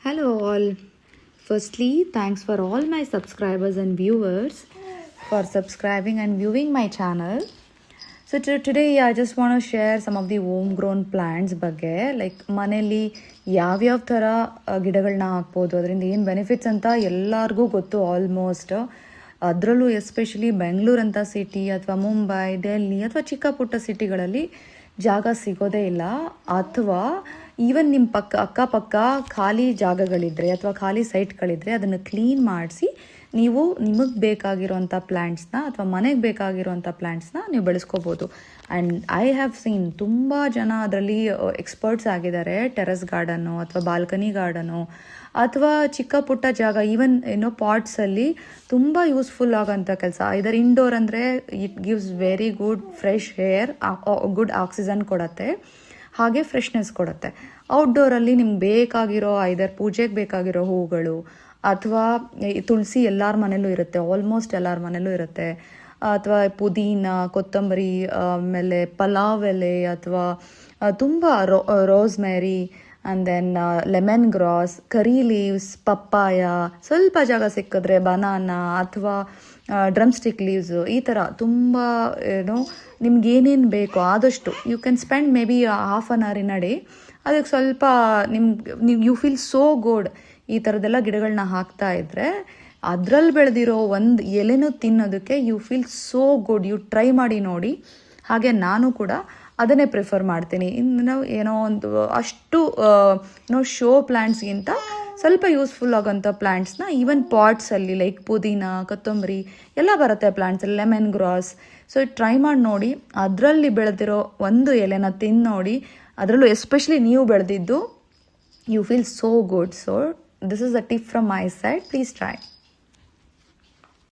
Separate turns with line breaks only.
Hello all. Firstly, thanks for all my subscribers and viewers for subscribing and viewing my channel. So today I just want to share some of the homegrown plants ಬಗ್ಗೆ like ಮನೆಯಲ್ಲಿ ಯಾವ್ಯಾವ ಥರ ಗಿಡಗಳನ್ನ ಹಾಕ್ಬೋದು, ಅದರಿಂದ ಏನು benefits ಅಂತ ಎಲ್ಲರಿಗೂ ಗೊತ್ತು ಆಲ್ಮೋಸ್ಟ್. ಅದರಲ್ಲೂ ಎಸ್ಪೆಷಲಿ ಬೆಂಗಳೂರಂಥ ಸಿಟಿ ಅಥವಾ ಮುಂಬೈ, ಡೆಲ್ಲಿ ಅಥವಾ ಚಿಕ್ಕ ಪುಟ್ಟ ಸಿಟಿಗಳಲ್ಲಿ ಜಾಗ ಸಿಗೋದೇ ಇಲ್ಲ. ಅಥವಾ ಈವನ್ ನಿಮ್ಮ ಅಕ್ಕಪಕ್ಕ ಖಾಲಿ ಜಾಗಗಳಿದ್ದರೆ ಅಥವಾ ಖಾಲಿ ಸೈಟ್ಗಳಿದ್ದರೆ ಅದನ್ನು ಕ್ಲೀನ್ ಮಾಡಿಸಿ ನೀವು ನಿಮಗೆ ಬೇಕಾಗಿರೋಂಥ ಪ್ಲ್ಯಾಂಟ್ಸ್ನ ಅಥವಾ ಮನೆಗೆ ಬೇಕಾಗಿರೋಂಥ ಪ್ಲ್ಯಾಂಟ್ಸ್ನ ನೀವು ಬೆಳೆಸ್ಕೋಬೋದು. ಆ್ಯಂಡ್ ಐ ಹ್ಯಾವ್ ಸೀನ್ ತುಂಬ ಜನ ಅದರಲ್ಲಿ ಎಕ್ಸ್ಪರ್ಟ್ಸ್ ಆಗಿದ್ದಾರೆ. ಟೆರೆಸ್ ಗಾರ್ಡನ್ನು ಅಥವಾ ಬಾಲ್ಕನಿ ಗಾರ್ಡನು ಅಥವಾ ಚಿಕ್ಕ ಪುಟ್ಟ ಜಾಗ, ಈವನ್ ಪಾಟ್ಸಲ್ಲಿ ತುಂಬ ಯೂಸ್ಫುಲ್ ಆಗೋಂಥ ಕೆಲಸ. ಇದರ ಇಂಡೋರ್ ಅಂದರೆ it gives very good fresh air, good oxygen ಕೊಡುತ್ತೆ, ಹಾಗೆ ಫ್ರೆಶ್ನೆಸ್ ಕೊಡುತ್ತೆ. ಔಟ್ಡೋರಲ್ಲಿ ನಿಮ್ಗೆ ಬೇಕಾಗಿರೋ ಐದರ್ ಪೂಜೆಗೆ ಬೇಕಾಗಿರೋ ಹೂಗಳು ಅಥವಾ ತುಳಸಿ ಎಲ್ಲರ ಮನೇಲೂ ಇರುತ್ತೆ, ಆಲ್ಮೋಸ್ಟ್ ಎಲ್ಲರ ಮನೇಲೂ ಇರುತ್ತೆ. ಅಥವಾ ಪುದೀನ, ಕೊತ್ತಂಬರಿ, ಆಮೇಲೆ ಪಲಾವ್ ಎಲೆ ಅಥವಾ ತುಂಬ rosemary, and then lemon grass, curry leaves, ಪಪ್ಪಾಯ, ಸ್ವಲ್ಪ ಜಾಗ ಸಿಕ್ಕಿದ್ರೆ ಬನಾನಾ ಅಥವಾ ಡ್ರಮ್ ಸ್ಟಿಕ್ ಲೀವ್ಸು, ಈ ಥರ ತುಂಬ ನಿಮ್ಗೇನೇನು ಬೇಕೋ ಆದಷ್ಟು you can spend maybe half an hour in a day. ಅದಕ್ಕೆ ಸ್ವಲ್ಪ ನೀವು ಯು ಫೀಲ್ ಸೋ ಗುಡ್. ಈ ಥರದ್ದೆಲ್ಲ ಗಿಡಗಳನ್ನ ಹಾಕ್ತಾ ಇದ್ದರೆ ಅದರಲ್ಲಿ ಬೆಳೆದಿರೋ ಒಂದು ಎಲೆನೂ ತಿನ್ನೋದಕ್ಕೆ you feel so good. You try ಮಾಡಿ ನೋಡಿ. ಹಾಗೆ ನಾನು ಕೂಡ ಅದನ್ನೇ ಪ್ರಿಫರ್ ಮಾಡ್ತೀನಿ. ಇನ್ನು ಏನೋ ಒಂದು ಅಷ್ಟು ಶೋ ಪ್ಲ್ಯಾಂಟ್ಸ್ಗಿಂತ ಸ್ವಲ್ಪ ಯೂಸ್ಫುಲ್ ಆಗೋಂಥ ಪ್ಲ್ಯಾಂಟ್ಸ್ನ ಈವನ್ ಪಾಟ್ಸಲ್ಲಿ ಲೈಕ್ ಪುದೀನ, ಕೊತ್ತಂಬರಿ ಎಲ್ಲ ಬರುತ್ತೆ ಪ್ಲ್ಯಾಂಟ್ಸಲ್ಲಿ, ಲೆಮನ್ ಗ್ರಾಸ್. ಸೊ ಟ್ರೈ ಮಾಡಿ ನೋಡಿ. ಅದರಲ್ಲಿ ಬೆಳೆದಿರೋ ಒಂದು ಎಲೆನ ತಿಂದು ನೋಡಿ. ಅದರಲ್ಲೂ ಎಸ್ಪೆಷಲಿ ನೀವು ಬೆಳೆದಿದ್ದು, you feel so good. So this is a tip from my side. Please try.